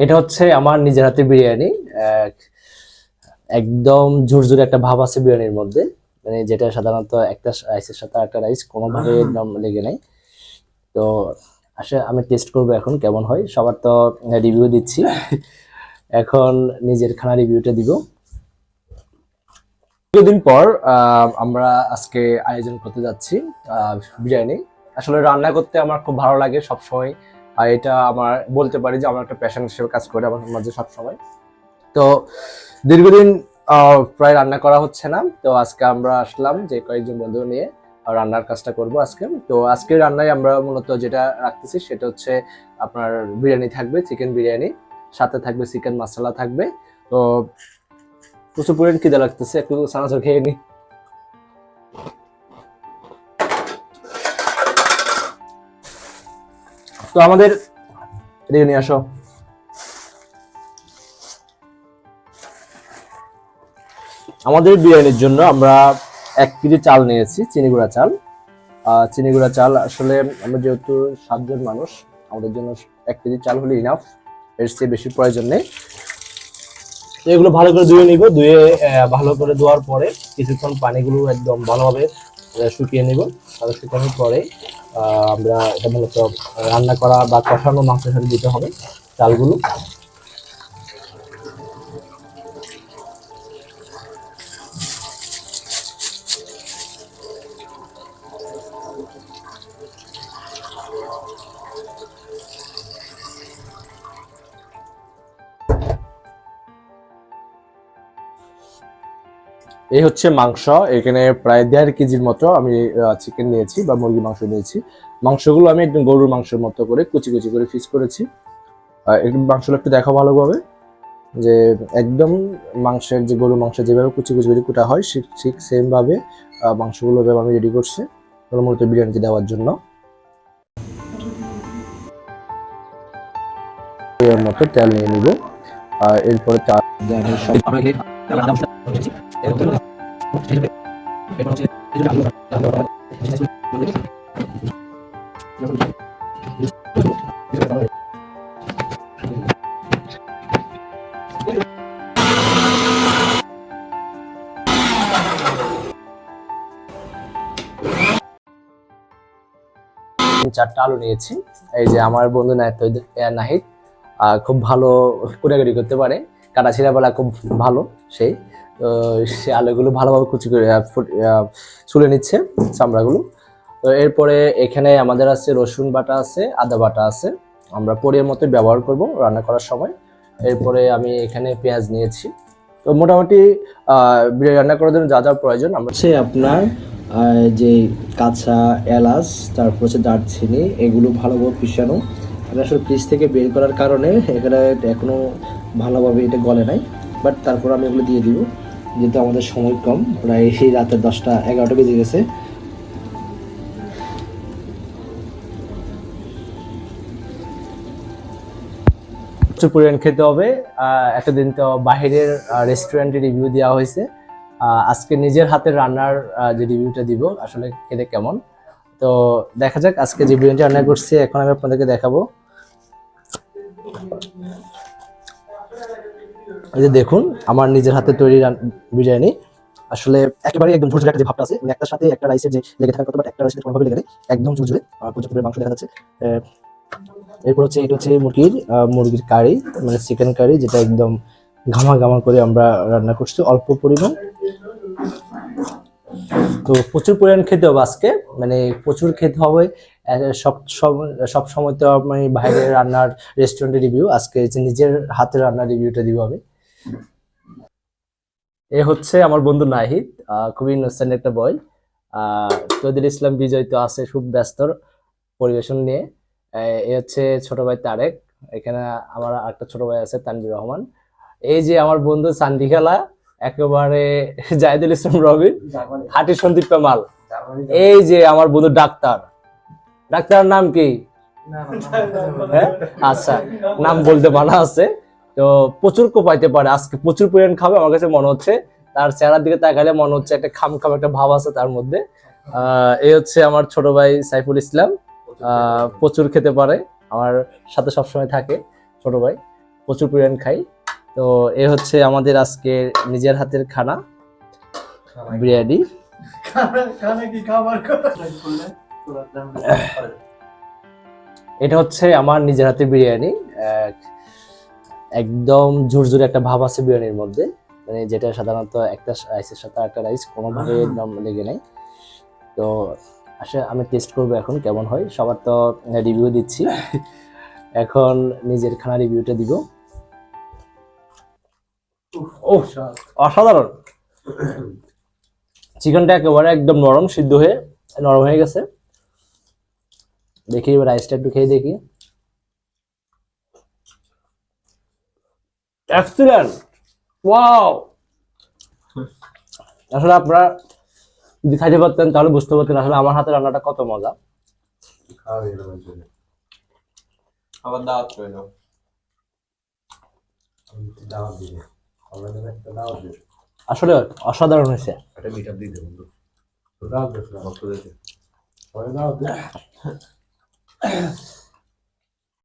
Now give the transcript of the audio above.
এটা হচ্ছে আমার নিজের হাতে বিরিয়ানি। একদম ঝুরঝুরে একটা ভাব আছে বিরিয়ানির মধ্যে, মানে যেটা সাধারণত একটা রাইসের সাথে একটা রাইস কোনোভাবে একদম লেগে নেই। তো আসলে আমি টেস্ট করবো এখন কেমন হয়। সবার তো রিভিউ দিচ্ছি, এখন নিজের খানা রিভিউটা দিব। কিছুদিন পর আমরা আজকে আয়োজন করতে যাচ্ছি বিরিয়ানি। আসলে রান্না করতে আমার খুব ভালো লাগে সবসময়, আর এটা আমার বলতে পারি যে আমার একটা প্যাশন হিসেবে কাজ করে আমার মাঝে সবসময়। তো দীর্ঘদিন প্রায় রান্না করা হচ্ছে না, তো আজকে আমরা আসলাম যে কয়েকজন বন্ধু নিয়ে রান্নার কাজটা করব আজকে। তো আজকে রান্নায় আমরা মূলত যেটা রাখতেছি সেটা হচ্ছে আপনার বিরিয়ানি থাকবে, চিকেন বিরিয়ানি, সাথে থাকবে চিকেন মশলা থাকবে। তো প্রচুর পরিমাণ খিদে লাগতেছে, একটু সানাসুর খেয়ে নি। তো আমাদের এদিকে নিয়ে আসো। আমাদের বিরিয়ানির জন্য আমরা 1 কেজি চাল নিয়েছি, চিনিগুড়া চাল। চিনিগুড়া চাল আসলে আমরা যেহেতু 7 জন মানুষ, আমাদের জন্য 1 কেজি চাল হলে ইনাফ, এর চেয়ে বেশি প্রয়োজন নেই। এগুলো ভালো করে ধুয়ে নিব, ধুয়ে ভালো করে ধোয়ার পরে কিছুক্ষণ পানিগুলো একদম ভালোভাবে শুকিয়ে নিব। তাহলে শুকানোর পরে আমরা এটা মূলত রান্না করা বা কষানো মাংসের সাথে দিতে হবে চালগুলো। এই হচ্ছে মাংস, এখানে প্রায় 1.5 কেজির মতো আমি চিকেন নিয়েছি বা মুরগি মাংস নিয়েছি। মাংসগুলো আমি একদম গরুর মাংসের মতো করে কুচি কুচি করে পিস করেছি। একটু মাংসগুলো একটু দেখো ভালোভাবে, যে একদম মাংসের যে গরুর মাংস যেভাবে কুচি কুচি করে কুটা হয় ঠিক সেম ভাবে মাংসগুলো আমি রেডি করছি মূলত বিরিয়ানিতে দেওয়ার জন্য। এর মতো তেল নিয়ে নিব, আর এরপরে চারটা আলু নিয়েছি। এই যে আমার বন্ধু নাহিদ খুব ভালো কুটাকুটি করতে পারে, কাটা ছিঁড়া বলা খুব ভালো সেই। তো সে আলুগুলো ভালোভাবে কুচি করে ছুলে নিচ্ছে চামড়াগুলো। তো এরপরে এখানে আমাদের আছে রসুন বাটা আছে, আদা বাটা আছে, আমরা পরিমাণ মতো ব্যবহার করব রান্না করার সময়। এরপরে আমি এখানে পেঁয়াজ নিয়েছি। তো মোটামুটি বিরিয়ানি রান্না করার জন্য যা যা প্রয়োজন আমরা হচ্ছে আপনার যে কাঁচা এলাচ, তারপর হচ্ছে দারচিনি, এগুলো ভালোভাবে পিষানো। আমি আসলে ফ্রিজ থেকে বের করার কারণে এখানে এখনো ভালোভাবে এটা গলে নাই, বাট তারপর আমি এগুলো দিয়ে দিব, যেহেতু আমাদের সময় কম, প্রায় সেই রাতের 10টা-11টা বেজে গেছে। প্রচুর পরিমাণ খেতে হবে। এতদিন তো বাহিরের রেস্টুরেন্টে রিভিউ দেওয়া হয়েছে, আজকে নিজের হাতের রান্নার যে রিভিউটা দিব আসলে খেতে কেমন। তো দেখা যাক আজকে যে বিরিয়ানিটা রান্না করছি এখন আমি আপনাদেরকে দেখাবো। এই যে দেখুন আমার নিজের হাতে তৈরি বিরিয়ানি, আসলে একেবারে একদম ঝুরঝুরে একটা যে ভাবটা আছে, মানে একটার সাথে একটা রাইসের যে লেগে থাকার কথা, বাট একটা রাইসের কোনোভাবে লেগে নেই, একদম ঝুরঝুরে। প্রচুর পরিমাণে মাংস দেখা যাচ্ছে। এরপর হচ্ছে এটা হচ্ছে মুরগির কারি, মানে চিকেন কারি, যেটা একদম ঘামা ঘামা করে আমরা রান্না করছি অল্প পরিমাণ। তো প্রচুর পরিমাণ খেতে হবে আজকে, মানে প্রচুর খেতে হবে। সব সময় তো আমি বাইরের রান্নার রেস্টুরেন্টের রিভিউ, আজকে নিজের হাতের রান্নার রিভিউটা দিব আমি। এ হচ্ছে আমার বন্ধু নাহিদ, খুবই ইনোসেন্ট একটা বয়। তৈদুল ইসলাম বিজয় তো আছে খুব ব্যস্ত পরিবেশন নিয়ে। এ হচ্ছে ছোট ভাই তারেক, এখানে আমার একটা ছোট ভাই আছে তানভীর রহমান। এই যে আমার বন্ধু চান্দি খেলা, একেবারে জাহিদুল ইসলাম রবিন, হাটি সন্দীপ পেমাল। এই যে আমার বন্ধু ডাক্তার, ডাক্তার নাম কি? আচ্ছা, নাম বলতে মানা আছে। তো প্রচুর কোপাইতে পারে, আজকে প্রচুর পরিমাণ খাবে আমার কাছে মনে হচ্ছে। তার চেহারার দিকে তাকালে মনে হচ্ছে একটা খাম খাম একটা ভাব আছে তার মধ্যে। এই হচ্ছে আমার ছোট ভাই সাইফুল ইসলাম, প্রচুর খেতে পারে, আমার সাথে সবসময় থাকে ছোট ভাই, প্রচুর পরিমাণ খাই। তো এ হচ্ছে আমাদের আজকে নিজের হাতের খানা, বিরিয়ানি। এটা হচ্ছে আমার নিজের হাতের বিরিয়ানি, একদম ঝুরঝুরে একটা ভাব আছে বিরিয়ানির মধ্যে, মানে যেটা সাধারণত একটা রাইসের সাথে একটা রাইস কোনোভাবে একদম লেগে নেই। তো আসলে আমি টেস্ট করবো এখন কেমন হয়, সবার তো রিভিউ দিচ্ছি, এখন নিজের খানা রিভিউটা দিব। ও অসাধারণ, চিকেনটা একেবারে একদম নরম, সিদ্ধ হয়ে নরম হয়ে গেছে। দেখি এবার রাইসটা একটু খেয়ে দেখি। Excellent, wow. আসলে আপনারা যদি খাইতে পারতেন তাহলে বুঝতে পারতেন আসলে আমার হাতের রান্নাটা কত মজা। আবার দাওয়াত রইল। আসলে অসাধারণ হয়েছে। একটা মিটার দিয়ে দেবো বন্ধু।